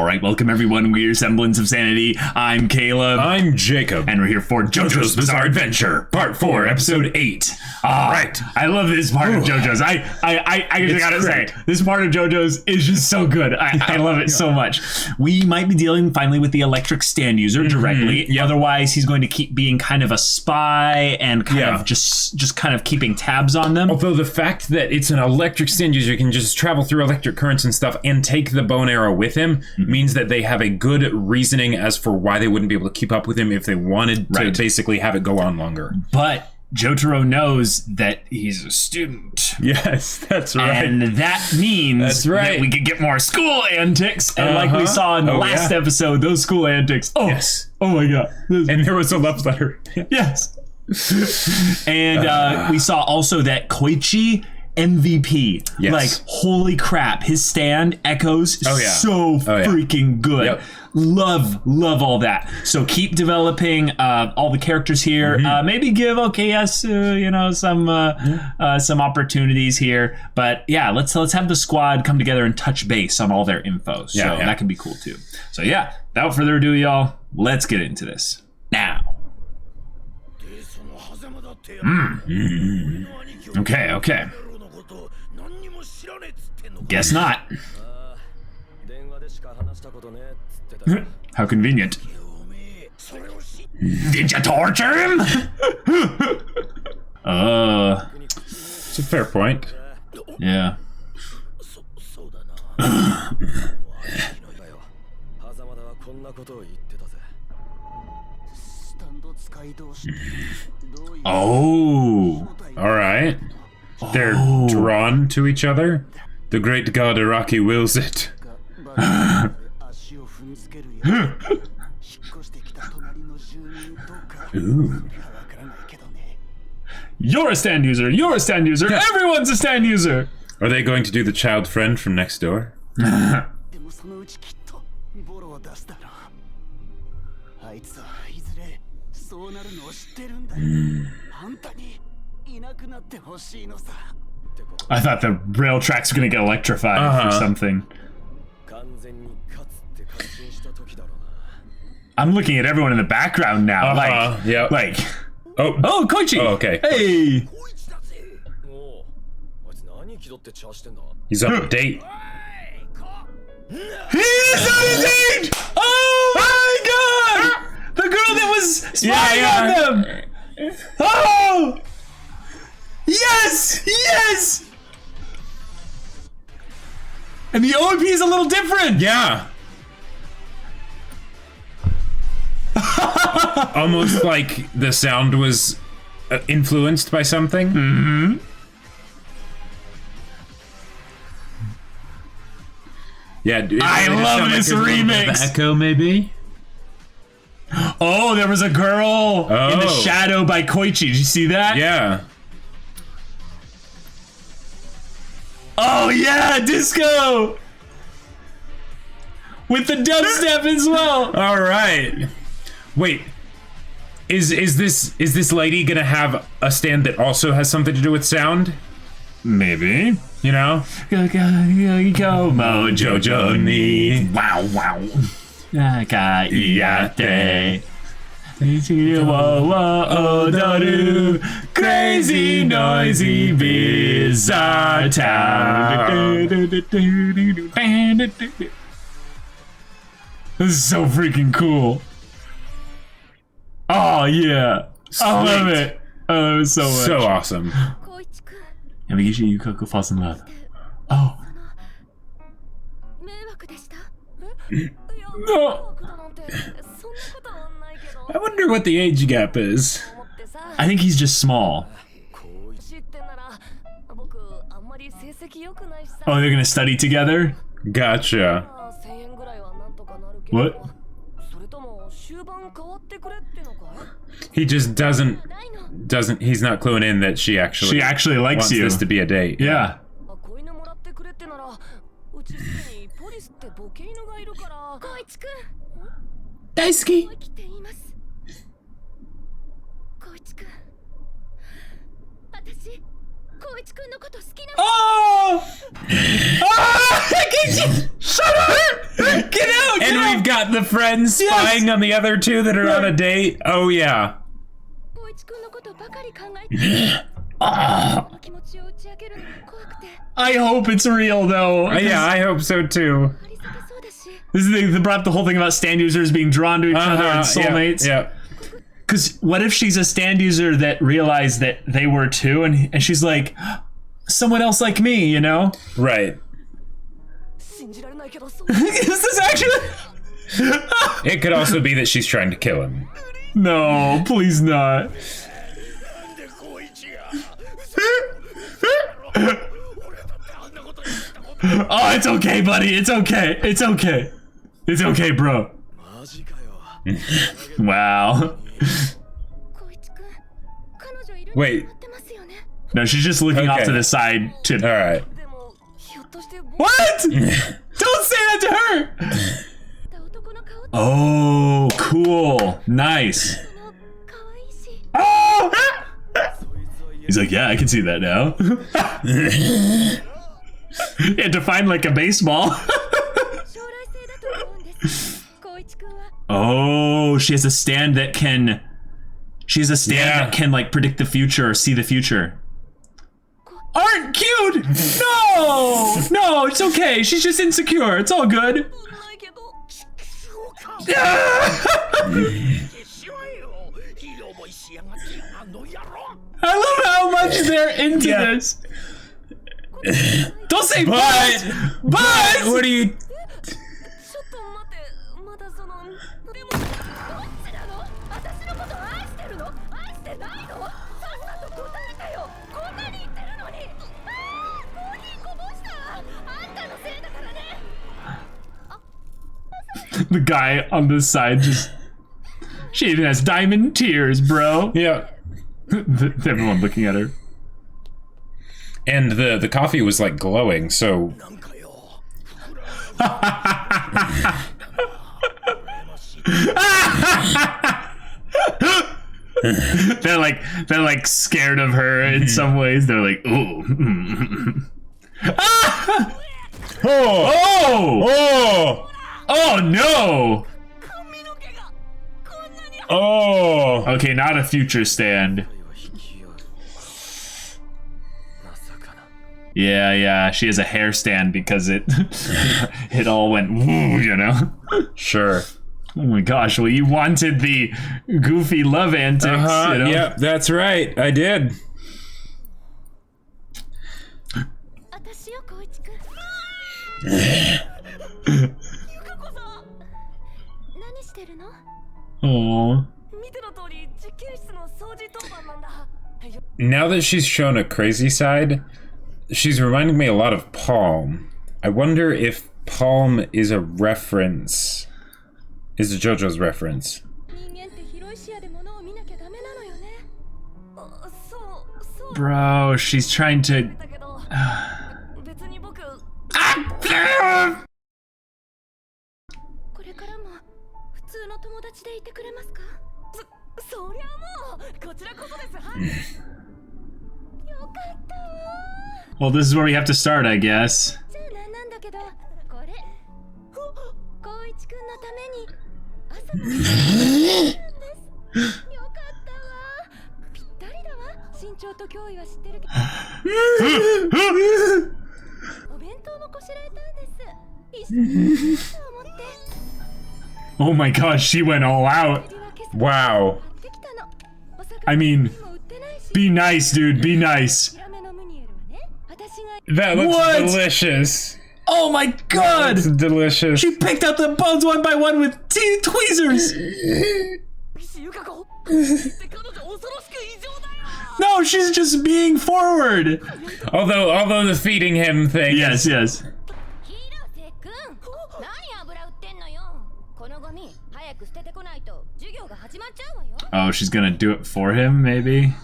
All right, welcome everyone. We're Semblance of Sanity. I'm Caleb. I'm Jacob. And we're here for JoJo's Bizarre Adventure, Part 4, Episode 8. Right. I love this part of JoJo's. I gotta say, this part of JoJo's is just so good. I love it so much. We might be dealing finally with the electric stand user directly. Otherwise, he's going to keep being kind of a spy and kind of just kind of keeping tabs on them. Although the fact that it's an electric stand user can just travel through electric currents and stuff and take the bone arrow with him means that they have a good reasoning as for why they wouldn't be able to keep up with him if they wanted to basically have it go on longer. But Jotaro knows that he's a student. Yes, that's right. And that means that we could get more school antics. And like we saw in the last episode, those school antics. Oh, yes. Oh my God. And there was a love letter. Yes. And we saw also that Koichi MVP. Yes. Like, holy crap. His stand echoes so freaking good. Yep. Love all that. So keep developing all the characters here. Maybe give some opportunities here. But yeah, let's have the squad come together and touch base on all their info. So that can be cool too. So yeah, without further ado, y'all, let's get into this now. Okay. Guess not. How convenient. Did you torture him? It's a fair point. Yeah. Oh. All right. They're drawn to each other. The great god Araki wills it. Ooh. You're a stand user. You're a stand user. Everyone's a stand user. Are they going to do the child friend from next door? I thought the rail tracks were going to get electrified or something. I'm looking at everyone in the background now. Oh, Koichi. Oh, okay. Hey. He's on a date. He's on a date! Oh my God! The girl that was spying on them! Oh! Yes! And the OP is a little different! Yeah. Almost like the sound was influenced by something. Yeah, I love this remix. Echo, maybe. Oh, there was a girl in the shadow by Koichi. Did you see that? Yeah. Oh yeah, disco with the dubstep as well. All right. Wait, is this lady gonna have a stand that also has something to do with sound? Maybe. You know? Go Mojo ni. Wow. Nakaiate. Odoru. Crazy, noisy, bizarre town. This is so freaking cool. Oh, yeah. Sweet. I love it. I love it so much. So awesome. Yamagishi Yukako falls in love. Oh. No. I wonder what the age gap is. I think he's just small. Oh, they're gonna study together? Gotcha. What? He just doesn't, he's not cluing in that she actually likes wants you. This to be a date. Yeah. Daisuke. Oh! Oh! Shut up! Get out! we've got the friends spying on the other two that are on a date. Oh, yeah. I hope it's real, though. Yeah, I hope so, too. This is they brought up the whole thing about stand users being drawn to each other and soulmates. Yeah. Because what if she's a stand user that realized that they were too, and she's like, someone else like me, you know? Right. Is this actually? It could also be that she's trying to kill him. No, please not. Oh, it's okay, buddy. It's okay. It's okay. It's okay, bro. Wow. Wait. No, she's just looking off to the side to... Alright. What? Don't say that to her! Oh, cool. Nice. Oh! He's like, yeah, I can see that now. You had to find like a baseball. Oh, she has a stand that can... She has a stand that can like predict the future or see the future. Aren't cute! No! No, it's okay. She's just insecure. It's all good. I love how much they're into this. Don't say but! What are you... The guy on this side just... She even has diamond tears, bro. Yeah. Everyone looking at her. And the coffee was like glowing, so... they're like scared of her in some ways. They're like, ooh. Oh no! Oh! Okay, not a future stand. Yeah, she has a hair stand because it it all went woo, you know? Sure. Oh my gosh, well you wanted the goofy love antics, you know? Yep, that's right, I did. Aww. Now that she's shown a crazy side, she's reminding me a lot of Palm. I wonder if Palm is a reference, is a JoJo's reference. Bro, she's trying to... Well, this is where we have to start, I guess. Oh my gosh, she went all out. Wow. I mean, be nice, dude, be nice. That looks delicious. Oh my god! That's delicious. She picked out the bones one by one with tweezers! No, she's just being forward! Although the feeding him thing. Yes. Oh, she's gonna do it for him, maybe?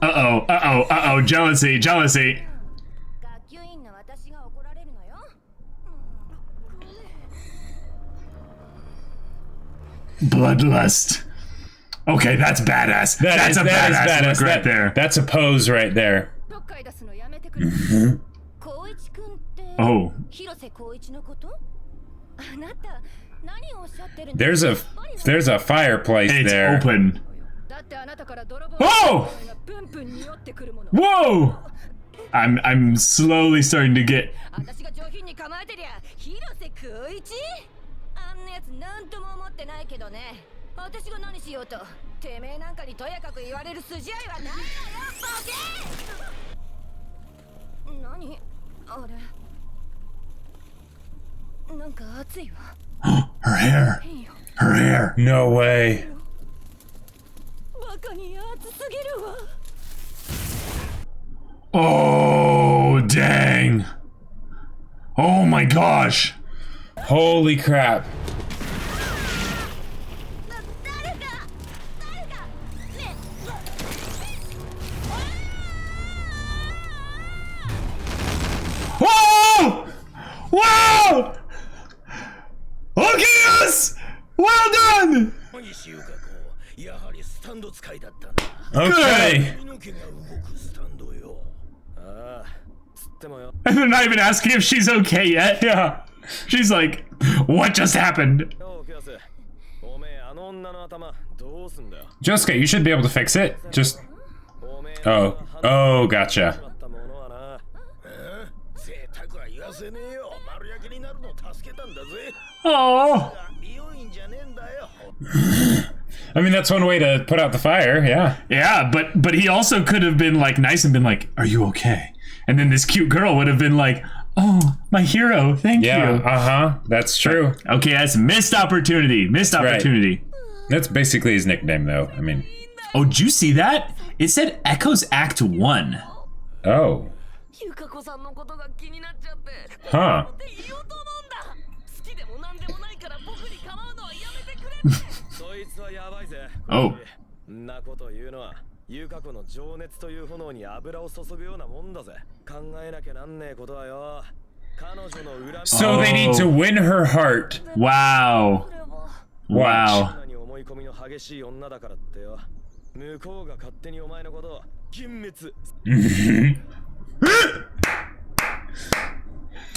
Uh-oh, jealousy. Bloodlust. Okay, that's badass. That's a badass look right there. That's a pose right there. Oh. There's a fireplace it's there. Open. Whoa! Whoa! I'm slowly starting to get. Her hair. Her hair. No way. Oh, dang. Oh my gosh. Holy crap. Whoa! Whoa! Look at us! Well done! Okay. And they're not even asking if she's okay yet. Yeah. She's like, what just happened? Josuke, you should be able to fix it. Just... Oh. Oh, gotcha. Oh. I mean, that's one way to put out the fire, yeah. Yeah, but he also could have been like nice and been like, are you okay? And then this cute girl would have been like, oh, my hero, thank you. Yeah, that's true. Okay, that's missed opportunity. Missed opportunity. Right. That's basically his nickname, though. I mean... Oh, did you see that? It said Echo's Act 1. Oh. Huh. Oh. So they need to win her heart. Wow. Wow.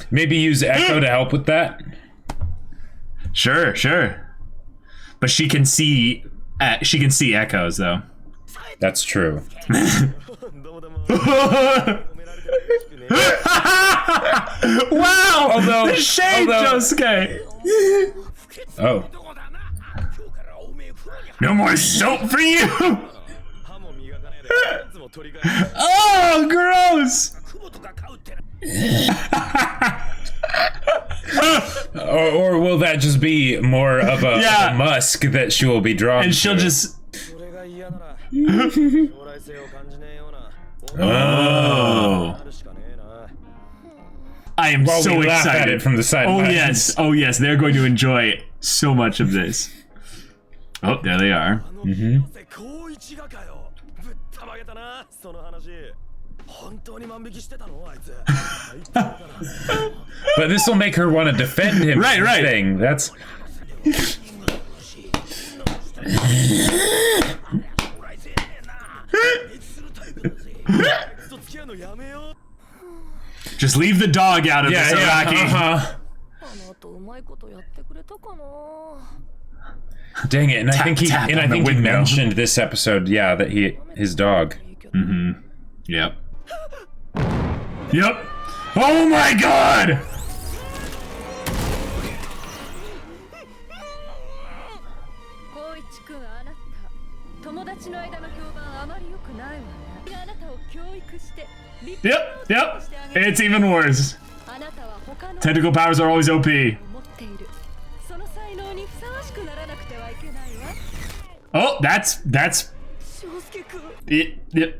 Maybe use Echo to help with that? Sure, sure. But she can see echoes, though. That's true. Wow! The shade, Josuke! Oh. No more soap for you! Oh, gross! Or will that just be more of a musk that she will be drawn and she'll to? Just... Oh. I am so excited. At it from the sidelines. Oh yes, they're going to enjoy so much of this. Oh, there they are. Mm-hmm. But this will make her want to defend him. Right. Thing. That's... Just leave the dog out of this, Araki. Dang it! And I think he mentioned this episode. Yeah, that his dog. Mm-hmm. Yep. Yep. Oh my God! Yep. It's even worse. Tentacle powers are always OP. Oh, that's Yep.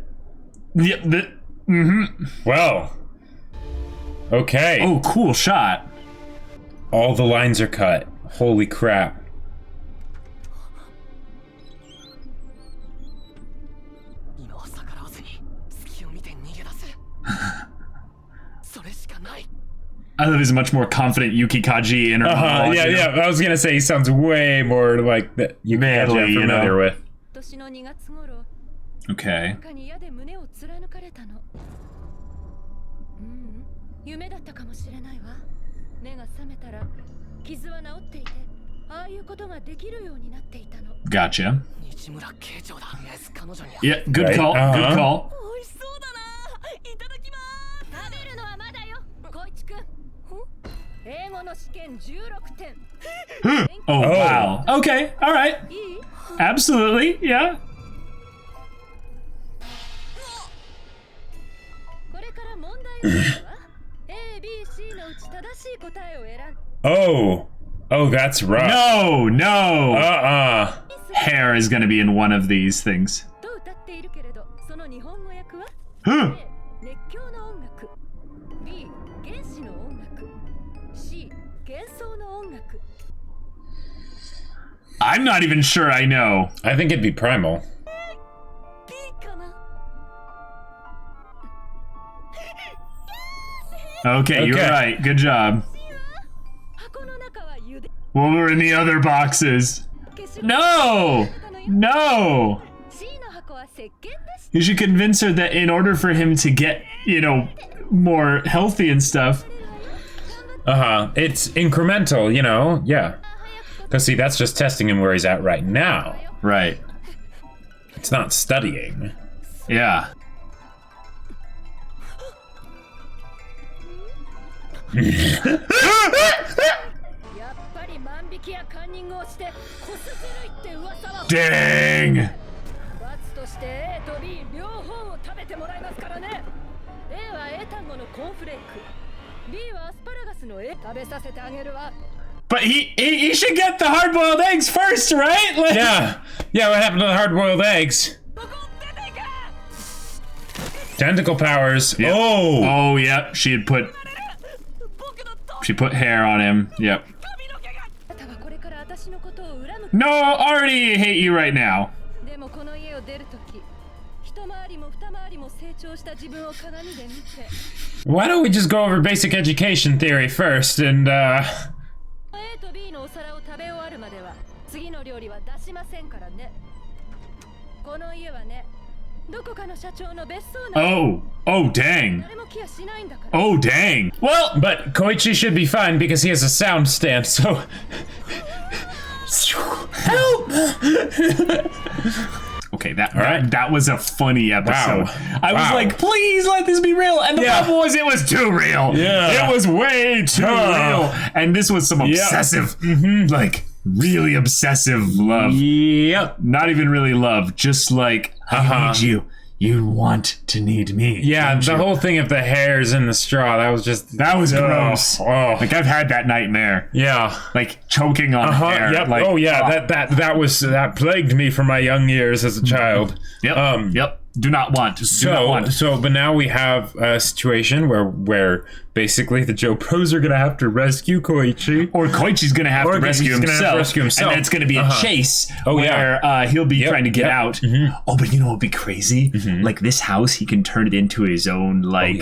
Mm-hmm. Well. Okay. Oh, cool shot. All the lines are cut. Holy crap. I love his much more confident Yuki Kaji in her monologue, yeah. I was gonna say he sounds way more like that you I'm familiar with. Okay. Gotcha. Yeah, good call. Good call. Oh, wow. Okay, all right. Absolutely, yeah. Oh, that's rough. No. Hair is gonna be in one of these things. I'm not even sure I know. I think it'd be Primal. Okay, you're right. Good job. Well, we're in the other boxes. No! No! You should convince her that in order for him to get, more healthy and stuff. It's incremental, yeah. Because, see, that's just testing him where he's at right now. Right. It's not studying. Yeah. Dang! But he should get the hard-boiled eggs first, right? Like, yeah, what happened to the hard-boiled eggs? Tentacle powers. Yep. Oh, yep. She put hair on him. Yep. No, already hate you right now. Why don't we just go over basic education theory first and Oh, dang. Oh, dang. Well, but Koichi should be fine because he has a sound stand, so... Help! Okay, that was a funny episode. Wow. I was like, please let this be real. And the problem was it was too real. Yeah. It was way too real. And this was some obsessive, like, really obsessive love. Yep. Not even really love, just like, I need you. You want to need me. Yeah, the whole thing of the hairs in the straw, that was gross. Oh. Like, I've had that nightmare. Yeah. Like, choking on hair. Yep. Like, that plagued me from my young years as a child. Yep. Yep. Do not want. But now we have a situation where basically the Joe Pros are gonna have to rescue Koichi, or Koichi's gonna have to rescue himself, and it's gonna be a chase where he'll be trying to get out. Oh, but you know what would be crazy? Like this house, he can turn it into his own like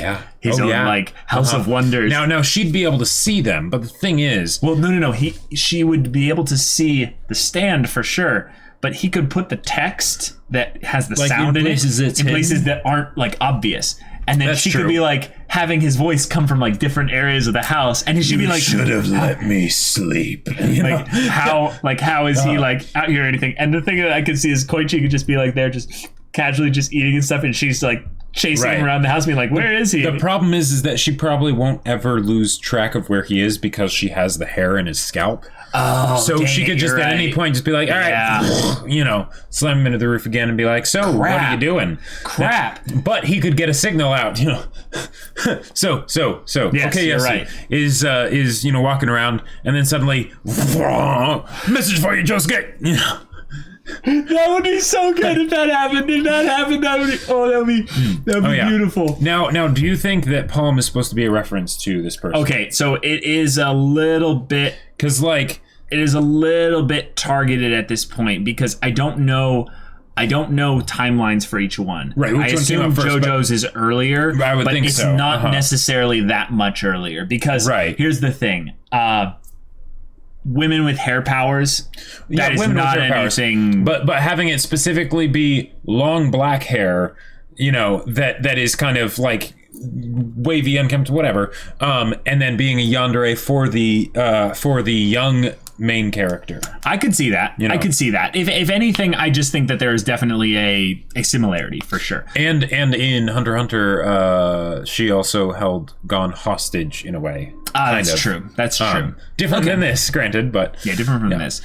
House of Wonders. Now she'd be able to see them, but the thing is, well, no, she would be able to see the stand for sure. But he could put the text that has the sound in it in places that aren't like obvious. And then she could be like having his voice come from like different areas of the house, and he should be like, "Should have let me sleep." How is he like out here or anything? And the thing that I could see is Koichi could just be like there, just casually just eating and stuff, and she's like chasing him around the house, being like, "Where is he?" The problem is that she probably won't ever lose track of where he is because she has the hair in his scalp. Oh, so she could just at any point just be like, all right, slam him into the roof again and be like, so what are you doing? Crap. But he could get a signal out, So yes, okay, you're right. Is walking around and then suddenly message for you, Josuke. That would be so good if that happened. If that happened, that would be beautiful. Now, do you think that poem is supposed to be a reference to this person? Okay, so it is a little bit, because like it is a little bit targeted at this point because I don't know timelines for each one. Right. I assume JoJo's is earlier, I would think it's not necessarily that much earlier because here's the thing. Women with hair powers, that is not anything. But having it specifically be long black hair, that is kind of like wavy, unkempt, whatever, and then being a yandere for the young main character. I could see that. I could see that. If anything, I just think that there is definitely a similarity for sure. And in Hunter x Hunter, she also held Gon hostage in a way. That's true. That's true. Different than this, granted, but yeah, different from this.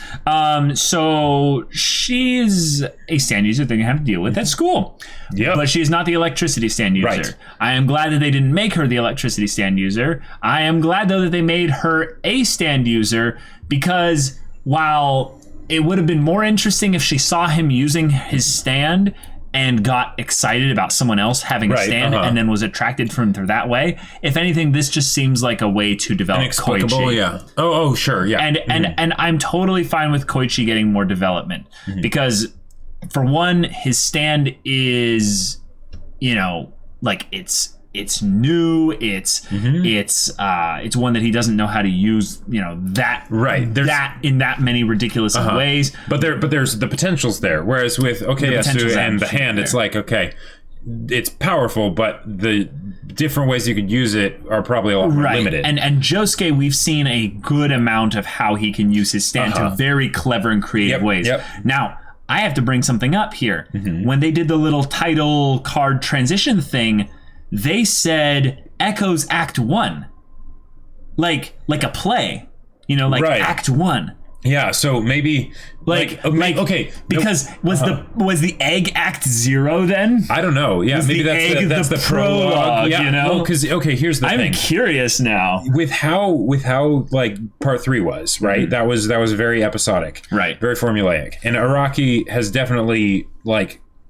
So she's a stand user thing you have to deal with at school. Yeah, but she is not the electricity stand user. Right. I am glad that they didn't make her the electricity stand user. I am glad though that they made her a stand user, because while it would have been more interesting if she saw him using his stand and got excited about someone else having a stand and then was attracted from her that way. If anything, this just seems like a way to develop Koichi. Yeah. Oh, sure. Yeah. And I'm totally fine with Koichi getting more development because, for one, his stand is, like it's new. It's one that he doesn't know how to use. That that in that many ridiculous ways. But there's the potential's there. Whereas with Yasu and the hand, it's like it's powerful, but the different ways you could use it are probably a lot more limited. And Josuke, we've seen a good amount of how he can use his stand to very clever and creative ways. Now, I have to bring something up here. When they did the little title card transition thing, they said Echo's Act 1. Like a play. Act 1. Yeah, so maybe because was the egg Act 0 then? I don't know. Yeah, maybe that's the prologue. Yeah, well, because here's the thing. I'm curious now with how like part 3 was, right? That was very episodic, right? Very formulaic, and Araki has definitely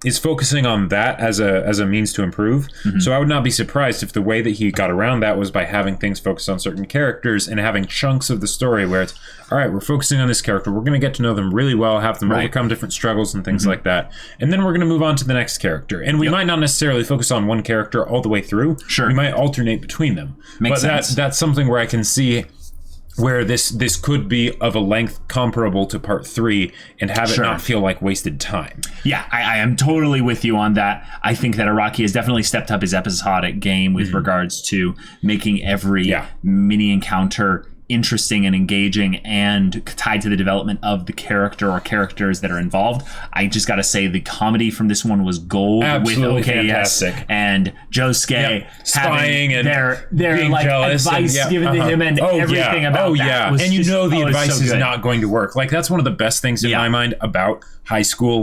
is focusing on that as a means to improve. So I would not be surprised if the way that he got around that was by having things focused on certain characters and having chunks of the story where it's, all right, we're focusing on this character. We're going to get to know them really well, have them overcome different struggles and things like that. And then we're going to move on to the next character. And we might not necessarily focus on one character all the way through. Sure. We might alternate between them. Makes sense. That's something where I can see where this could be of a length comparable to part 3 and have it not feel like wasted time. Yeah, I am totally with you on that. I think that Araki has definitely stepped up his episodic game with regards to making every mini encounter interesting and engaging and tied to the development of the character or characters that are involved. I just got to say the comedy from this one was gold. Absolutely with OKS fantastic. And Josuke spying and their jealous advice given to him and everything about that. Was and the advice is not going to work. That's one of the best things in my mind about high school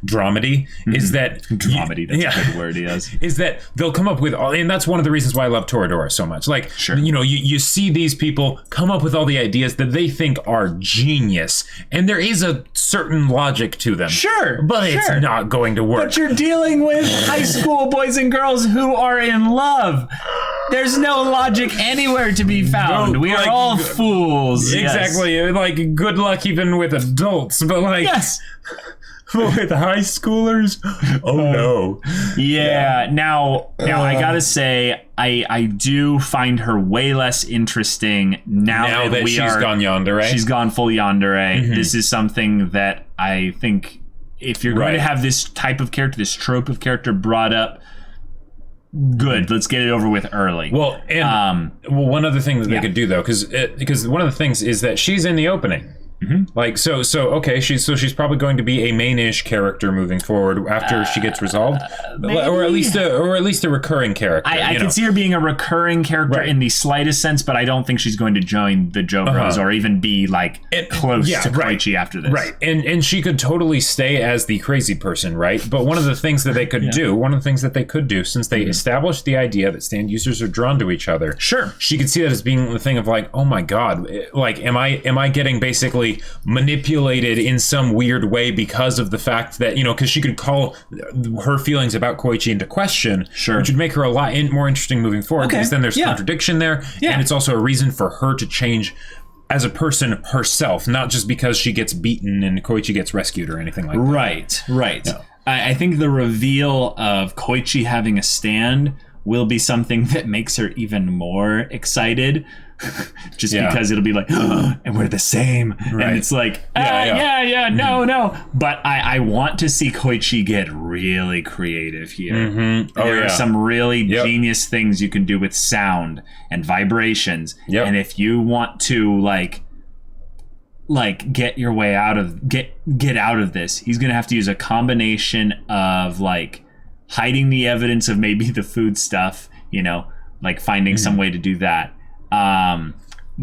dramedy is that dramedy, that's a good word, is that they'll come up with and that's one of the reasons why I love Toradora so much. You see these people come up with all the ideas that they think are genius, and there is a certain logic to them. But it's not going to work. But you're dealing with high school boys and girls who are in love. There's no logic anywhere to be found. We are all fools. Exactly. Good luck even with adults, but with high schoolers? Oh no. Yeah. Now I gotta say, I do find her way less interesting now that she's gone yandere. She's gone full yandere. This is something that I think if you're going to have this type of character, this trope of character brought up, good. Let's get it over with early. Well, and one other thing that they could do though, because one of the things is that she's in the opening. She's probably going to be a main-ish character moving forward after she gets resolved, or at least a recurring character. I can see her being a recurring character in the slightest sense, but I don't think she's going to join the JoJo's or even be close to Koichi after this. Right, and she could totally stay as the crazy person, right? But one of the things that they could do, since they established the idea that stand users are drawn to each other, she could see that as being the thing of oh my god, am I getting basically manipulated in some weird way because of the fact that because she could call her feelings about Koichi into question, which would make her a lot more interesting moving forward, because then there's contradiction there, and it's also a reason for her to change as a person herself, not just because she gets beaten and Koichi gets rescued or anything like that. Right. I think the reveal of Koichi having a stand will be something that makes her even more excited. Just because it'll be like, oh, and we're the same. Right. And it's like, no. But I want to see Koichi get really creative here. Mm-hmm. There are some really genius things you can do with sound and vibrations. Yep. And if you want to like get your way out of get out of this, he's gonna have to use a combination of like hiding the evidence of maybe the food stuff, like finding some way to do that.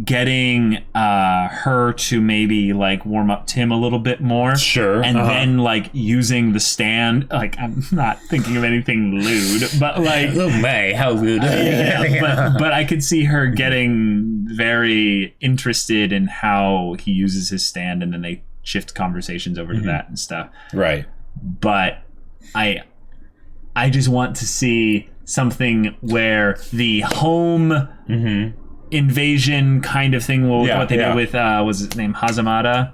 Getting her to maybe like warm up Tim a little bit more. Sure. And then like using the stand. Like, I'm not thinking of anything lewd, but like, oh my, how lewd. But I could see her getting very interested in how he uses his stand, and then they shift conversations over to that and stuff. Right. But I just want to see something where the home invasion kind of thing, what they did with was his name Hazamada?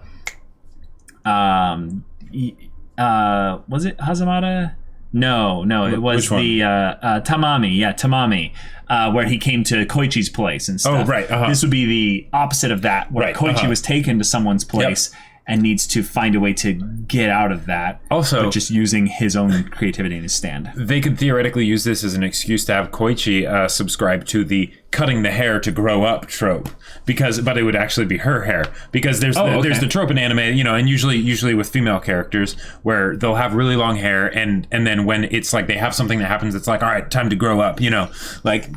Was it Hazamada? No, it was the Tamami, where he came to Koichi's place and stuff. Oh, right. This would be the opposite of that, where Koichi was taken to someone's place and needs to find a way to get out of that. Also, but just using his own creativity in his stand. They could theoretically use this as an excuse to have Koichi subscribe to the cutting the hair to grow up trope, but it would actually be her hair, because there's the trope in anime, and usually with female characters where they'll have really long hair, and then when it's like they have something that happens, it's like, all right, time to grow up, like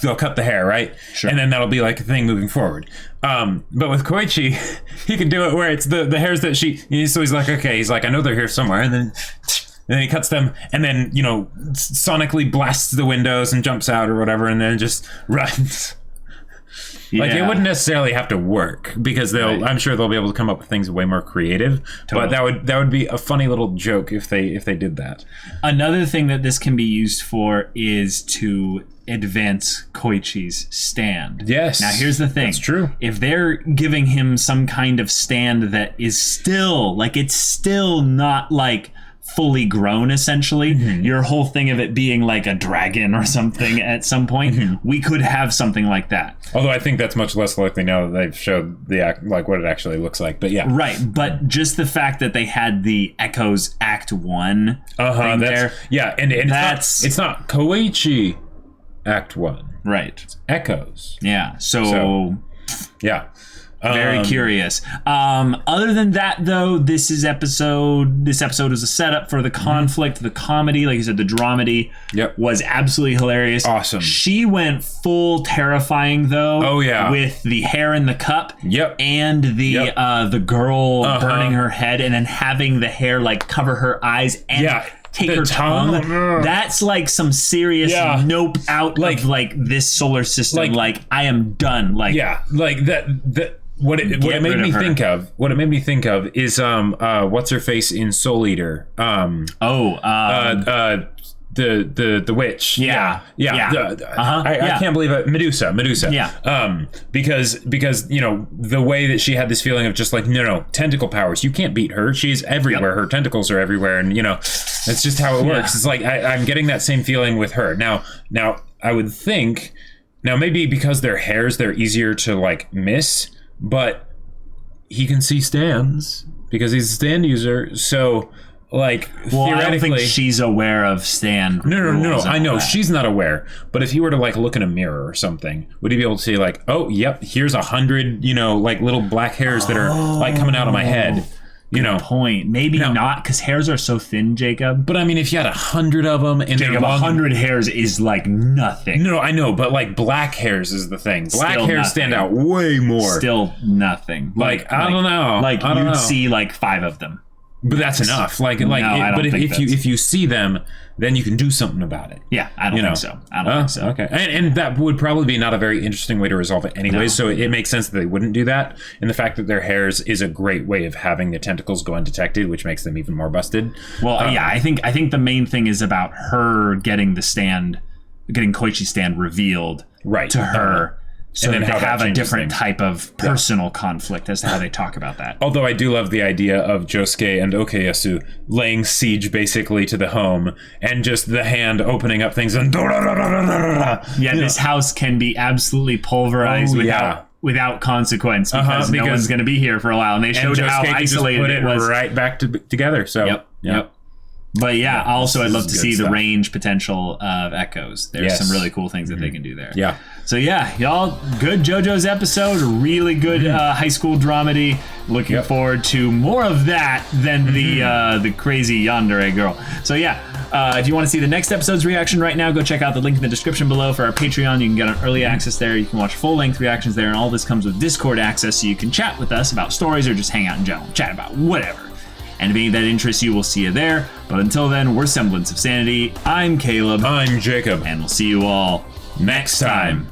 they'll cut the hair, right? Sure. And then that'll be like a thing moving forward. But with Koichi, he can do it where it's the hairs that so he's like, okay, he's like, I know they're here somewhere, and then he cuts them, and then sonically blasts the windows and jumps out or whatever, and then just runs. Like, it wouldn't necessarily have to work, because I'm sure they'll be able to come up with things way more creative. Totally. But that would be a funny little joke if they did that. Another thing that this can be used for is to advance Koichi's stand. Yes. Now here's the thing. That's true. If they're giving him some kind of stand that is still not like fully grown, essentially, your whole thing of it being like a dragon or something at some point, we could have something like that. Although I think that's much less likely now that they've showed what it actually looks like. But yeah, right. But just the fact that they had the Echoes Act 1 thing there, and it's not Koichi Act 1, right? It's Echoes. Yeah. So yeah. Very curious. Other than that, though, this episode is a setup for the conflict, the comedy, like you said, the dramedy was absolutely hilarious. Awesome. She went full terrifying, though. Oh, yeah. With the hair in the cup. Yep. And the girl burning her head, and then having the hair like cover her eyes and take her tongue. That's like some serious nope out of like this solar system. Like I am done. Like like that. What it made me think of is what's her face in Soul Eater? The witch. I can't believe it. Medusa. Yeah. Because the way that she had this feeling of just like no tentacle powers. You can't beat her. She's everywhere. Her tentacles are everywhere, and that's just how it works. It's like I'm getting that same feeling with her now. I would think maybe because their hairs, they're easier to like miss. But he can see stands because he's a stand user. So, theoretically, I don't think she's aware of stand. No. I know she's not aware. But if he were to look in a mirror or something, would he be able to see oh, yep, here's 100, little black hairs that are coming out of my head. Good point. Maybe not, because hairs are so thin, Jacob. But I mean, if you had 100 of them, and Jacob, 100 hairs is like nothing. No, I know, but black hairs is the thing. Black hairs stand out way more. Still nothing. I don't know. You'd see 5 of them. But that's enough. If you see them, then you can do something about it. Yeah, I don't think so. I don't think so. Okay, and that would probably be not a very interesting way to resolve it anyway. No. So it makes sense that they wouldn't do that. And the fact that their hairs is a great way of having the tentacles go undetected, which makes them even more busted. Well, I think the main thing is about her getting Koichi's stand revealed to her. So and then they have a different type of personal conflict as to how they talk about that. Although I do love the idea of Josuke and Okayasu laying siege basically to the home and just the hand opening up things and this house can be absolutely pulverized without consequence because no one's going to be here for a while. And they showed how isolated it was. Right back together. So Yep. But also I'd love to see the range potential of Echoes. There's some really cool things that they can do there. Yeah. So y'all, good JoJo's episode. Really good high school dramedy. Looking forward to more of that than the crazy yandere girl. So if you want to see the next episode's reaction right now, go check out the link in the description below for our Patreon. You can get on early access there. You can watch full-length reactions there, and all this comes with Discord access, so you can chat with us about stories or just hang out in general, chat about whatever. Anything that interests you, we'll see you there. But until then, we're Semblance of Sanity. I'm Caleb. I'm Jacob. And we'll see you all next time.